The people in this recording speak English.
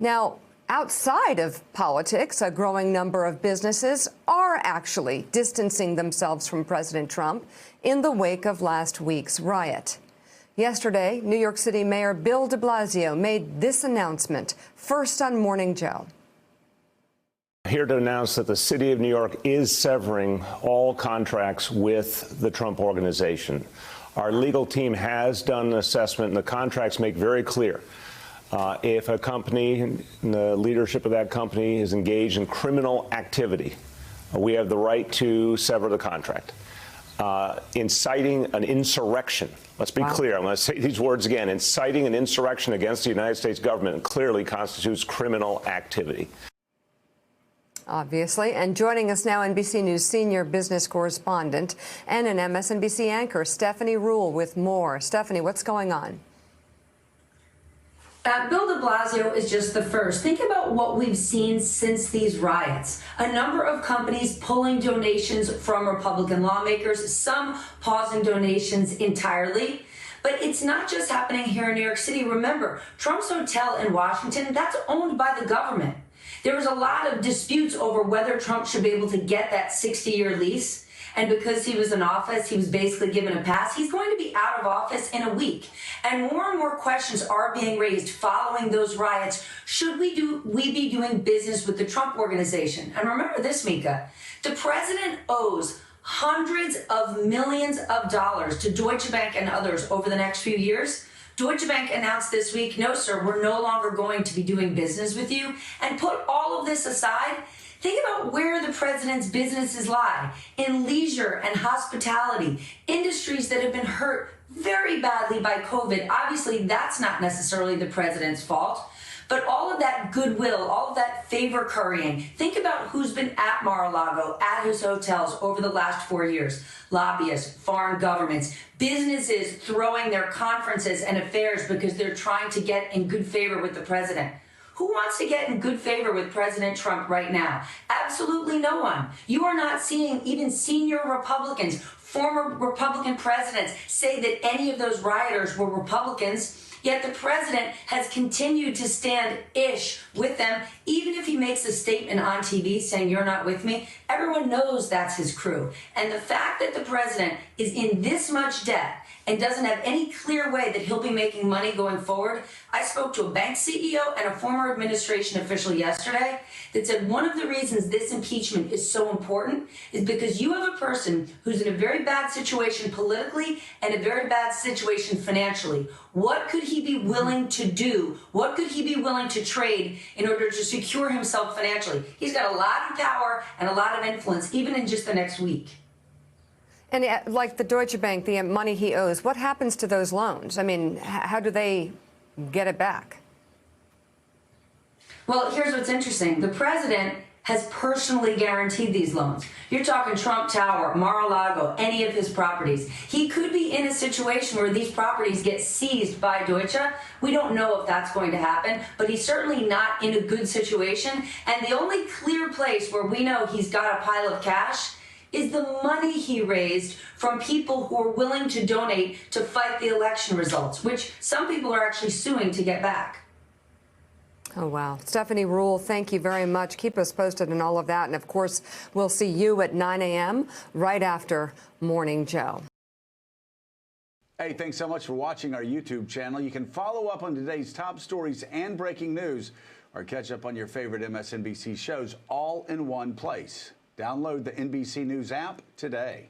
Now, outside of politics, a growing number of businesses are actually distancing themselves from President Trump in the wake of last week's riot. Yesterday, New York City Mayor Bill de Blasio made this announcement, first on Morning Joe. Here to announce that the city of New York is severing all contracts with the Trump Organization. Our legal team has done an assessment, and the contracts make very clear if a company and the leadership of that company is engaged in criminal activity, we have the right to sever the contract. Inciting an insurrection. Let's be clear. I'm going to say these words again. Inciting an insurrection against the United States government clearly constitutes criminal activity. Obviously. And joining us now, NBC News senior business correspondent and an MSNBC anchor, Stephanie Ruhle, with more. Stephanie, what's going on? Bill de Blasio is just the first. Think about what we've seen since these riots. A number of companies pulling donations from Republican lawmakers, some pausing donations entirely. But it's not just happening here in New York City. Remember, Trump's hotel in Washington, that's owned by the government. There was a lot of disputes over whether Trump should be able to get that 60-year lease. And because he was in office, he was basically given a pass. He's going to be out of office in a week. And more questions are being raised following those riots. Should we be doing business with the Trump Organization? And remember this, Mika, the president owes hundreds of millions of dollars to Deutsche Bank and others over the next few years. Deutsche Bank announced this week, no, sir, we're no longer going to be doing business with you. And put all of this aside, think about where the president's businesses lie: in leisure and hospitality, industries that have been hurt very badly by COVID. Obviously, that's not necessarily the president's fault. But all of that goodwill, all of that favor currying, think about who's been at Mar-a-Lago, at his hotels over the last 4 years. Lobbyists, foreign governments, businesses throwing their conferences and affairs because they're trying to get in good favor with the president. Who wants to get in good favor with President Trump right now? Absolutely no one. You are not seeing even senior Republicans, former Republican presidents, say that any of those rioters were Republicans. Yet the president has continued to stand with them. Even if he makes a statement on TV saying you're not with me, everyone knows that's his crew. And the fact that the president is in this much debt and doesn't have any clear way that he'll be making money going forward. I spoke to a bank CEO and a former administration official yesterday that said one of the reasons this impeachment is so important is because you have a person who's in a very bad situation politically and a very bad situation financially. What could he be willing to do? What could he be willing to trade in order to secure himself financially? He's got a lot of power and a lot of influence, even in just the next week. And like the Deutsche Bank, the money he owes, what happens to those loans? I mean, how do they get it back? Well, here's what's interesting. The president has personally guaranteed these loans. You're talking Trump Tower, Mar-a-Lago, any of his properties. He could be in a situation where these properties get seized by Deutsche. We don't know if that's going to happen, but he's certainly not in a good situation. And the only clear place where we know he's got a pile of cash is the money he raised from people who are willing to donate to fight the election results, which some people are actually suing to get back. Oh, wow. Stephanie Ruhle, thank you very much. Keep us posted on all of that. And, of course, we'll see you at 9 a.m. right after Morning Joe. Hey, thanks so much for watching our YouTube channel. You can follow up on today's top stories and breaking news or catch up on your favorite MSNBC shows all in one place. Download the NBC News app today.